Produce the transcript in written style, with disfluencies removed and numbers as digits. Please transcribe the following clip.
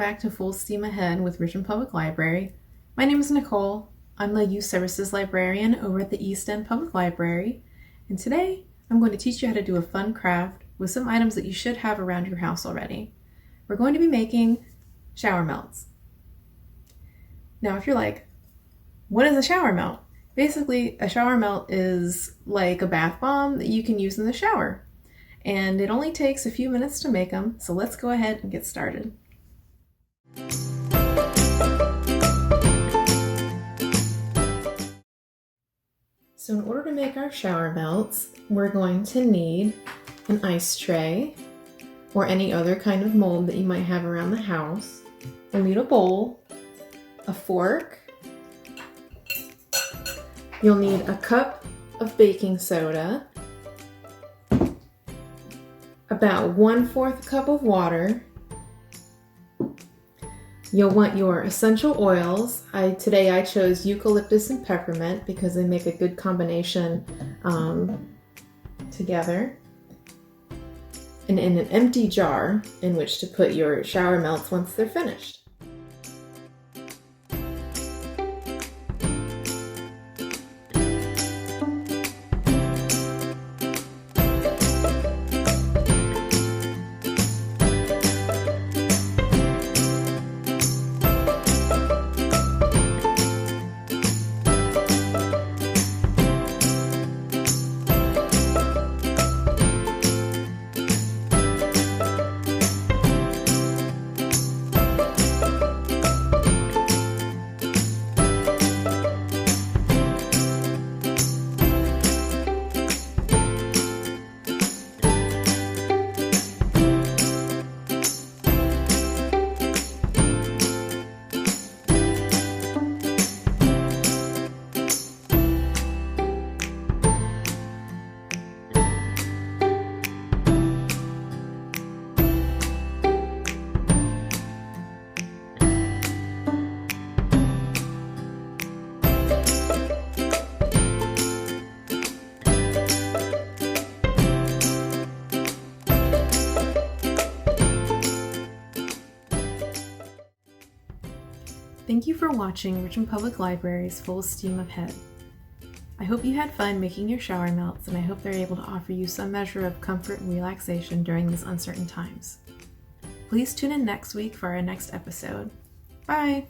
back to Full Steam Ahead with Richmond Public Library. My name is Nicole. I'm the Youth Services Librarian over at the East End Public Library, and today I'm going to teach you how to do a fun craft with some items that you should have around your house already. We're going to be making shower melts. Now, if you're like, what is a shower melt? Basically, a shower melt is like a bath bomb that you can use in the shower. And it only takes a few minutes to make them, so let's go ahead and get started. So in order to make our shower melts, we're going to need an ice tray or any other kind of mold that you might have around the house. We'll need a bowl, a fork. You'll need a cup of baking soda, about 1/4 cup of water. You'll want your essential oils. Today I chose eucalyptus and peppermint because they make a good combination together. And in an empty jar in which to put your shower melts once they're finished. Thank you for watching Richmond Public Library's Full Steam Ahead. I hope you had fun making your shower melts, and I hope they're able to offer you some measure of comfort and relaxation during these uncertain times. Please tune in next week for our next episode. Bye!